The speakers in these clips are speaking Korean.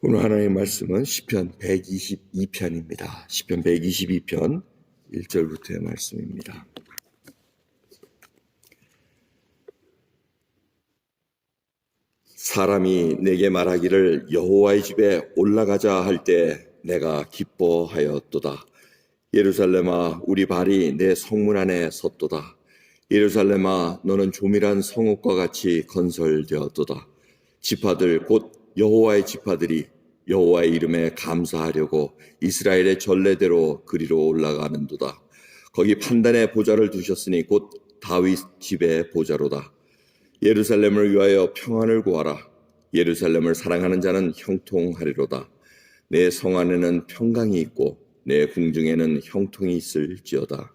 오늘 하나님의 말씀은 시편 122편입니다. 시편 122편 1절부터의 말씀입니다. 사람이 내게 말하기를 여호와의 집에 올라가자 할 때 내가 기뻐하였도다. 예루살렘아, 우리 발이 내 성문 안에 섰도다. 예루살렘아, 너는 조밀한 성읍과 같이 건설되었도다. 지파들 곧 여호와의 지파들이 여호와의 이름에 감사하려고 이스라엘의 전례대로 그리로 올라가는도다. 거기 판단의 보좌를 두셨으니 곧 다윗 집의 보좌로다. 예루살렘을 위하여 평안을 구하라. 예루살렘을 사랑하는 자는 형통하리로다. 내 성 안에는 평강이 있고 내 궁중에는 형통이 있을지어다.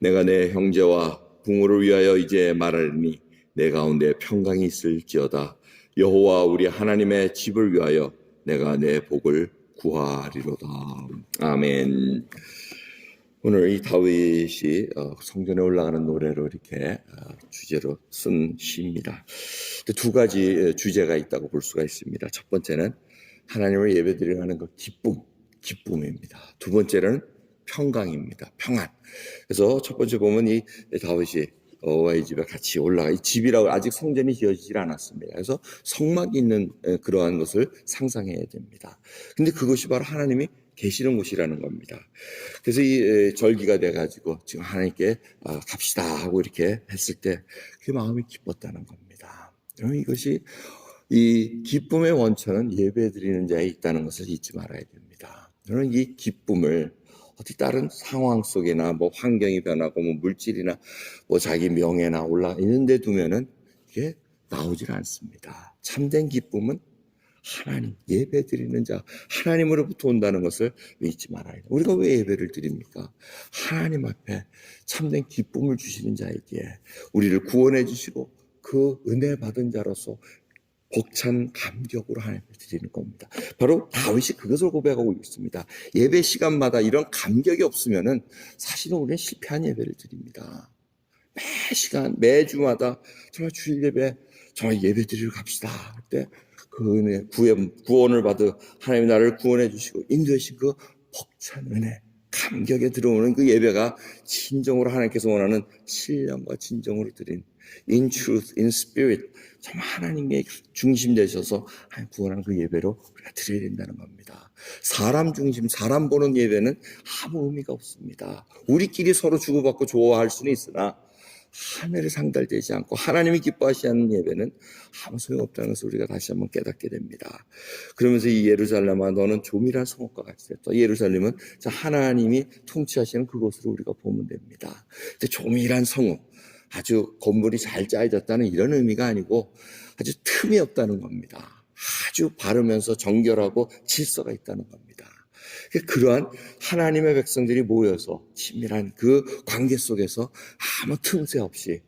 내가 내 형제와 부모를 위하여 이제 말하리니 내 가운데 평강이 있을지어다. 여호와 우리 하나님의 집을 위하여 내가 내 복을 구하리로다. 아멘. 오늘 이 다윗이 성전에 올라가는 노래로 이렇게 주제로 쓴 시입니다. 두 가지 주제가 있다고 볼 수가 있습니다. 첫 번째는 하나님을 예배드리는 그 기쁨입니다. 두 번째는 평강입니다. 평안. 그래서 첫 번째 보면 이 다윗이 여호와의 집에 같이 올라가, 이 집이라고 아직 성전이 지어지질 않았습니다. 그래서 성막이 있는 그러한 것을 상상해야 됩니다. 근데 그것이 바로 하나님이 계시는 곳이라는 겁니다. 그래서 이 절기가 돼가지고 지금 하나님께 갑시다 하고 이렇게 했을 때 그 마음이 기뻤다는 겁니다. 여러분, 이것이 이 기쁨의 원천은 예배드리는 자에 있다는 것을 잊지 말아야 됩니다. 저는 이 기쁨을 어디 다른 상황 속에나 뭐 환경이 변하고 뭐 물질이나 뭐 자기 명예나 올라 있는 데 두면은 이게 나오질 않습니다. 참된 기쁨은 하나님, 예배드리는 자, 하나님으로부터 온다는 것을 잊지 말아야 돼요. 우리가 왜 예배를 드립니까? 하나님 앞에 참된 기쁨을 주시는 자에게 우리를 구원해 주시고 그 은혜 받은 자로서 벅찬 감격으로 하나님께 드리는 겁니다. 바로 다윗이 그것을 고백하고 있습니다. 예배 시간마다 이런 감격이 없으면은 사실은 우리는 실패한 예배를 드립니다. 매 시간, 매주마다 정말 주일 예배, 정말 예배 드리러 갑시다 할 때 그 은혜, 구원을 받아 하나님이 나를 구원해 주시고 인도하신 그 벅찬 은혜, 감격에 들어오는 그 예배가 진정으로 하나님께서 원하는 신령과 진정으로 드린 in truth, in spirit, 정말 하나님의 중심 되셔서 하나님 구원하는 그 예배로 우리가 드려야 된다는 겁니다. 사람 중심, 사람 보는 예배는 아무 의미가 없습니다. 우리끼리 서로 주고받고 좋아할 수는 있으나 하늘에 상달되지 않고 하나님이 기뻐하시는 예배는 아무 소용없다는 것을 우리가 다시 한번 깨닫게 됩니다. 그러면서 이 예루살렘아, 너는 조밀한 성읍과 같이 됐다. 예루살렘은 하나님이 통치하시는 그곳으로 우리가 보면 됩니다. 근데 조밀한 성읍, 아주 건물이 잘 짜여졌다는 이런 의미가 아니고 아주 틈이 없다는 겁니다. 아주 바르면서 정결하고 질서가 있다는 겁니다. 그러한 하나님의 백성들이 모여서 친밀한 그 관계 속에서 아무 틈새 없이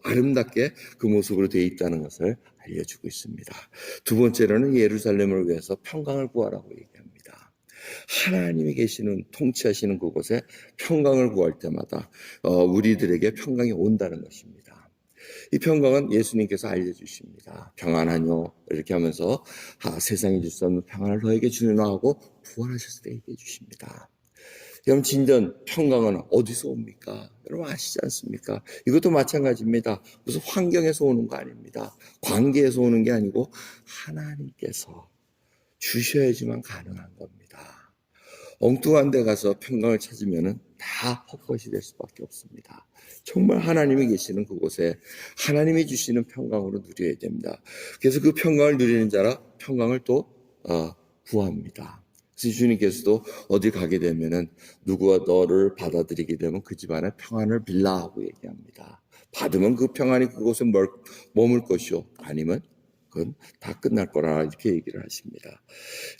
아름답게 그 모습으로 되어 있다는 것을 알려주고 있습니다. 두 번째로는 예루살렘을 위해서 평강을 구하라고 얘기합니다. 하나님이 계시는, 통치하시는 그곳에 평강을 구할 때마다 우리들에게 평강이 온다는 것입니다. 이 평강은 예수님께서 알려주십니다. 평안하뇨 이렇게 하면서 세상이 줄 수 없는 평안을 너에게 주노 하고 부활하셨을 때 얘기해 주십니다. 여러분, 진전 평강은 어디서 옵니까? 여러분 아시지 않습니까? 이것도 마찬가지입니다. 무슨 환경에서 오는 거 아닙니다. 관계에서 오는 게 아니고 하나님께서 주셔야지만 가능한 겁니다. 엉뚱한 데 가서 평강을 찾으면 다 헛것이 될 수밖에 없습니다. 정말 하나님이 계시는 그곳에 하나님이 주시는 평강으로 누려야 됩니다. 그래서 그 평강을 누리는 자라 평강을 또 구합니다. 그래서 주님께서도 어디 가게 되면은 누구와 너를 받아들이게 되면 그 집안에 평안을 빌라 하고 얘기합니다. 받으면 그 평안이 그곳에 머물 것이요, 아니면 그건 다 끝날 거라 이렇게 얘기를 하십니다.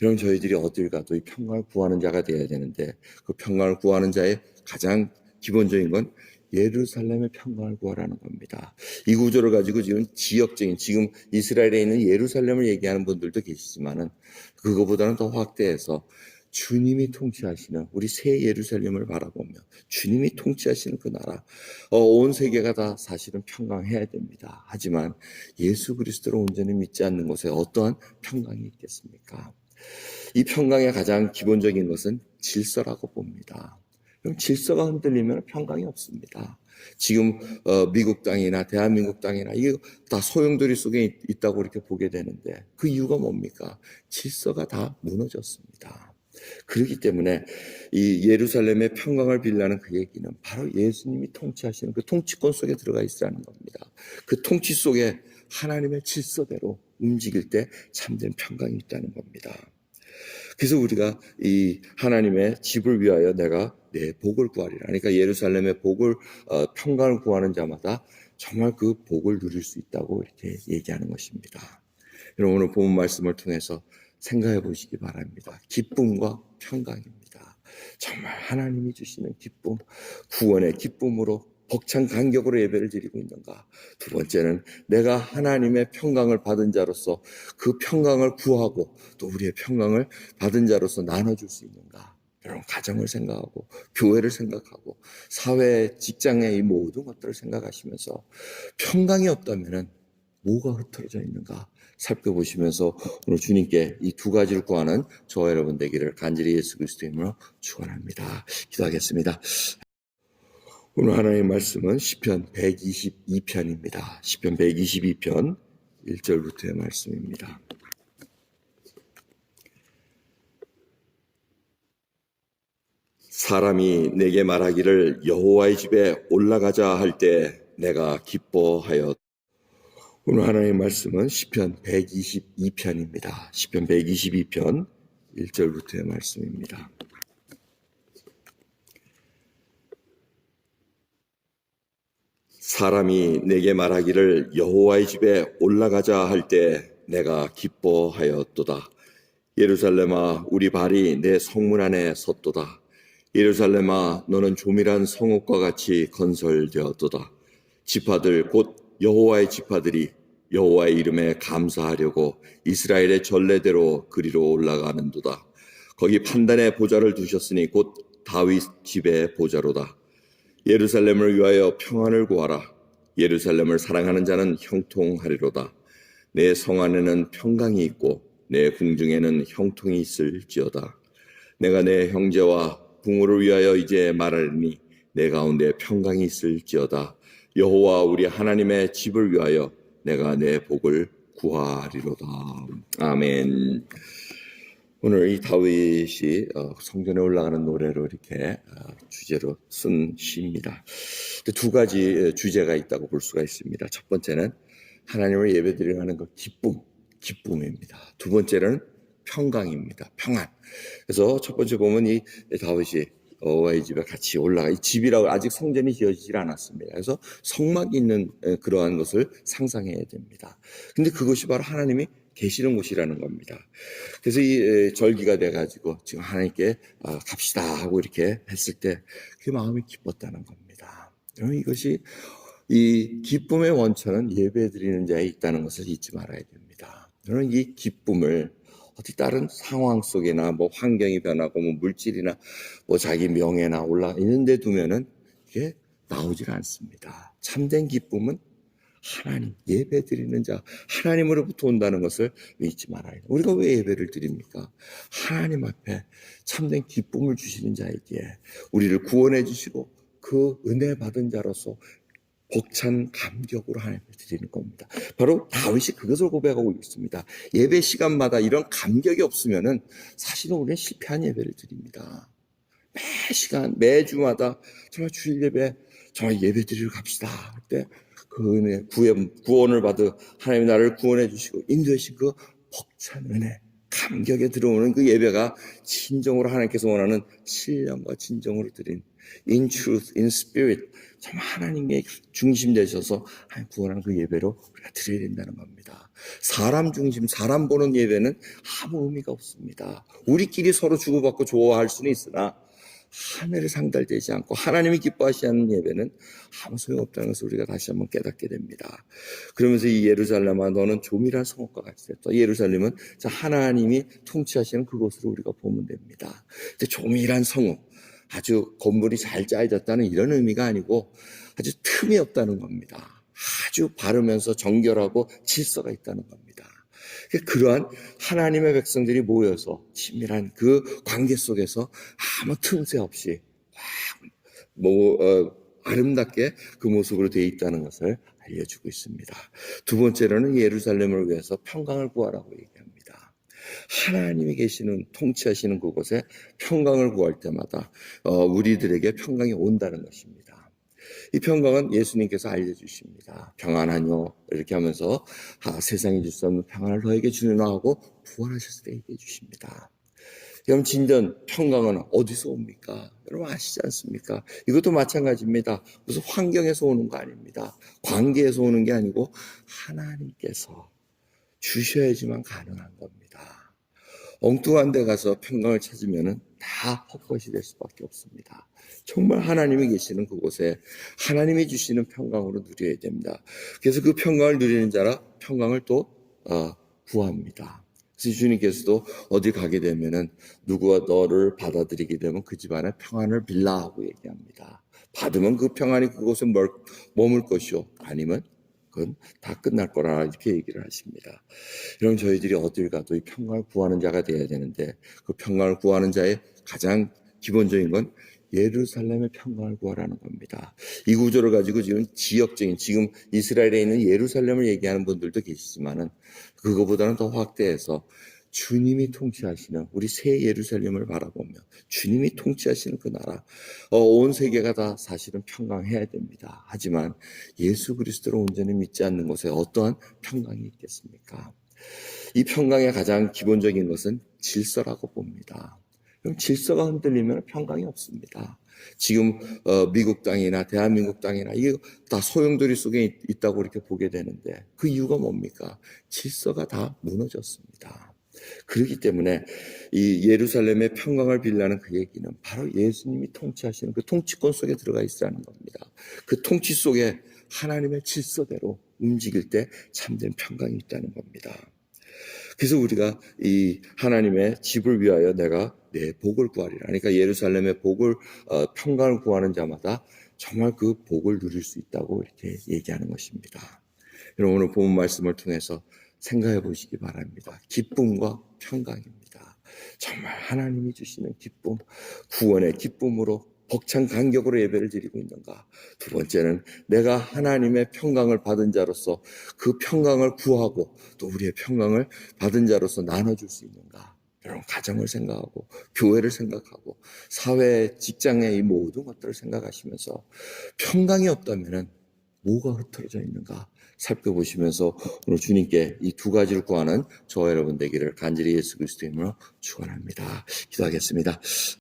여러분, 저희들이 어딜 가도 이 평강을 구하는 자가 되어야 되는데 그 평강을 구하는 자의 가장 기본적인 건 예루살렘의 평강을 구하라는 겁니다. 이 구조를 가지고 지금 지금 이스라엘에 있는 예루살렘을 얘기하는 분들도 계시지만은 그거보다는 더 확대해서 주님이 통치하시는 우리 새 예루살렘을 바라보며 주님이 통치하시는 그 나라, 온 세계가 다 사실은 평강해야 됩니다. 하지만 예수 그리스도를 온전히 믿지 않는 곳에 어떠한 평강이 있겠습니까? 이 평강의 가장 기본적인 것은 질서라고 봅니다. 그럼 질서가 흔들리면 평강이 없습니다. 지금 미국 땅이나 대한민국 땅이나 이게 다 소용돌이 속에 있다고 이렇게 보게 되는데 그 이유가 뭡니까? 질서가 다 무너졌습니다. 그렇기 때문에 이 예루살렘의 평강을 빌라는 그 얘기는 바로 예수님이 통치하시는 그 통치권 속에 들어가 있으라는 겁니다. 그 통치 속에 하나님의 질서대로 움직일 때 참된 평강이 있다는 겁니다. 그래서 우리가 이 하나님의 집을 위하여 내가 내 복을 구하리라. 그러니까 예루살렘의 복을 평강을 구하는 자마다 정말 그 복을 누릴 수 있다고 이렇게 얘기하는 것입니다. 여러분 오늘 본 말씀을 통해서 생각해 보시기 바랍니다. 기쁨과 평강입니다. 정말 하나님이 주시는 기쁨, 구원의 기쁨으로 벅찬 간격으로 예배를 드리고 있는가? 두 번째는 내가 하나님의 평강을 받은 자로서 그 평강을 구하고 또 우리의 평강을 받은 자로서 나눠줄 수 있는가? 여러분 가정을 생각하고 교회를 생각하고 사회, 직장의 이 모든 것들을 생각하시면서 평강이 없다면 뭐가 흐트러져 있는가? 살펴보시면서 오늘 주님께 이 두 가지를 구하는 저와 여러분 되기를 간절히 예수 그리스도의 이름으로 축원합니다. 기도하겠습니다. 오늘 하나님의 말씀은 시편 122편입니다. 시편 122편 1절부터의 말씀입니다. 사람이 내게 말하기를 여호와의 집에 올라가자 할 때 내가 기뻐하였. 오늘 하나님의 말씀은 시편 122편입니다. 시편 122편 1절부터의 말씀입니다. 사람이 내게 말하기를 여호와의 집에 올라가자 할 때 내가 기뻐하였도다. 예루살렘아 우리 발이 내 성문 안에 섰도다. 예루살렘아 너는 조밀한 성읍과 같이 건설되었도다. 지파들 곧 여호와의 지파들이 여호와의 이름에 감사하려고 이스라엘의 전례대로 그리로 올라가는도다. 거기 판단의 보좌를 두셨으니 곧 다윗 집의 보좌로다. 예루살렘을 위하여 평안을 구하라. 예루살렘을 사랑하는 자는 형통하리로다. 내 성 안에는 평강이 있고 내 궁중에는 형통이 있을지어다. 내가 내 형제와 부모를 위하여 이제 말하리니 내 가운데 평강이 있을지어다. 여호와 우리 하나님의 집을 위하여 내가 내 복을 구하리로다. 아멘. 오늘 이 다윗이 성전에 올라가는 노래로 이렇게 주제로 쓴 시입니다. 두 가지 주제가 있다고 볼 수가 있습니다. 첫 번째는 하나님을 예배드리는 그 기쁨입니다. 두 번째는 평강입니다. 평안. 그래서 첫 번째 보면 이 다윗이 여호와의 집에 같이 올라가. 이 집이라고 아직 성전이 지어지질 않았습니다. 그래서 성막이 있는 그러한 것을 상상해야 됩니다. 근데 그것이 바로 하나님이 계시는 곳이라는 겁니다. 그래서 이 절기가 돼가지고 지금 하나님께 갑시다 하고 이렇게 했을 때 그 마음이 기뻤다는 겁니다. 이것이 이 기쁨의 원천은 예배 드리는 자에 있다는 것을 잊지 말아야 됩니다. 저는 이 기쁨을 어디 다른 상황 속에나 뭐 환경이 변하고 뭐 물질이나 뭐 자기 명예나 올라 있는 데 두면은 이게 나오질 않습니다. 참된 기쁨은 하나님, 예배 드리는 자, 하나님으로부터 온다는 것을 잊지 말아야 돼요. 우리가 왜 예배를 드립니까? 하나님 앞에 참된 기쁨을 주시는 자이기에 우리를 구원해 주시고 그 은혜 받은 자로서 벅찬 감격으로 하나님께 드리는 겁니다. 바로 다윗이 그것을 고백하고 있습니다. 예배 시간마다 이런 감격이 없으면은 사실은 우리는 실패한 예배를 드립니다. 매 시간, 매주마다 정말 주일 예배, 정말 예배 드리러 갑시다. 그때 그 은혜, 구원을 받아 하나님이 나를 구원해 주시고 인도하신 그 벅찬 은혜, 감격에 들어오는 그 예배가 진정으로 하나님께서 원하는 신령과 진정으로 드린 in truth, in spirit, 참 하나님의 중심 되셔서 하나님 구원하는 그 예배로 우리가 드려야 된다는 겁니다. 사람 중심, 사람 보는 예배는 아무 의미가 없습니다. 우리끼리 서로 주고받고 좋아할 수는 있으나 하늘에 상달되지 않고 하나님이 기뻐하시는 예배는 아무 소용없다는 것을 우리가 다시 한번 깨닫게 됩니다. 그러면서 이 예루살렘아 너는 조밀한 성읍과 같이 됐다. 예루살렘은 하나님이 통치하시는 그곳으로 우리가 보면 됩니다. 근데 조밀한 성읍, 아주 건물이 잘 짜여졌다는 이런 의미가 아니고 아주 틈이 없다는 겁니다. 아주 바르면서 정결하고 질서가 있다는 겁니다. 그러한 하나님의 백성들이 모여서 친밀한 그 관계 속에서 아무 틈새 없이 아름답게 그 모습으로 되어 있다는 것을 알려주고 있습니다. 두 번째로는 예루살렘을 위해서 평강을 구하라고 얘기합니다. 하나님이 계시는 통치하시는 그곳에 평강을 구할 때마다 우리들에게 평강이 온다는 것입니다. 이 평강은 예수님께서 알려주십니다. 평안하뇨 이렇게 하면서 세상이 줄 수 없는 평안을 너에게 주노라 하고 부활하셨을 때 얘기해 주십니다. 그럼 진정 평강은 어디서 옵니까? 여러분 아시지 않습니까? 이것도 마찬가지입니다. 무슨 환경에서 오는 거 아닙니다. 관계에서 오는 게 아니고 하나님께서 주셔야지만 가능한 겁니다. 엉뚱한 데 가서 평강을 찾으면 다 헛것이 될 수밖에 없습니다. 정말 하나님이 계시는 그곳에 하나님이 주시는 평강으로 누려야 됩니다. 그래서 그 평강을 누리는 자라 평강을 또 구합니다. 그래서 주님께서도 어디 가게 되면은 누구와 너를 받아들이게 되면 그 집안에 평안을 빌라 하고 얘기합니다. 받으면 그 평안이 그곳에 머물 것이요 아니면 그건 다 끝날 거라 이렇게 얘기를 하십니다. 이런 저희들이 어딜 가도 이 평강을 구하는 자가 되어야 되는데 그 평강을 구하는 자의 가장 기본적인 건 예루살렘의 평강을 구하라는 겁니다. 이 구조를 가지고 지금 지금 이스라엘에 있는 예루살렘을 얘기하는 분들도 계시지만은 그거보다는 더 확대해서 주님이 통치하시는 우리 새 예루살렘을 바라보며 주님이 통치하시는 그 나라, 온 세계가 다 사실은 평강해야 됩니다. 하지만 예수 그리스도를 온전히 믿지 않는 곳에 어떠한 평강이 있겠습니까? 이 평강의 가장 기본적인 것은 질서라고 봅니다. 그럼 질서가 흔들리면 평강이 없습니다. 지금 미국 땅이나 대한민국 땅이나 이게 다 소용돌이 속에 있다고 이렇게 보게 되는데 그 이유가 뭡니까? 질서가 다 무너졌습니다. 그렇기 때문에 이 예루살렘의 평강을 빌라는 그 얘기는 바로 예수님이 통치하시는 그 통치권 속에 들어가 있다는 겁니다. 그 통치 속에 하나님의 질서대로 움직일 때 참된 평강이 있다는 겁니다. 그래서 우리가 이 하나님의 집을 위하여 내가 내 복을 구하리라. 그러니까 예루살렘의 복을 평강을 구하는 자마다 정말 그 복을 누릴 수 있다고 이렇게 얘기하는 것입니다. 여러분 오늘 본 말씀을 통해서 생각해 보시기 바랍니다. 기쁨과 평강입니다. 정말 하나님이 주시는 기쁨, 구원의 기쁨으로 벅찬 간격으로 예배를 드리고 있는가? 두 번째는 내가 하나님의 평강을 받은 자로서 그 평강을 구하고 또 우리의 평강을 받은 자로서 나눠줄 수 있는가? 여러분 가정을 생각하고 교회를 생각하고 사회, 직장의 이 모든 것들을 생각하시면서 평강이 없다면 뭐가 흐트러져 있는가? 살펴보시면서 오늘 주님께 이 두 가지를 구하는 저와 여러분 되기를 간절히 예수 그리스도의 이름으로 축원합니다. 기도하겠습니다.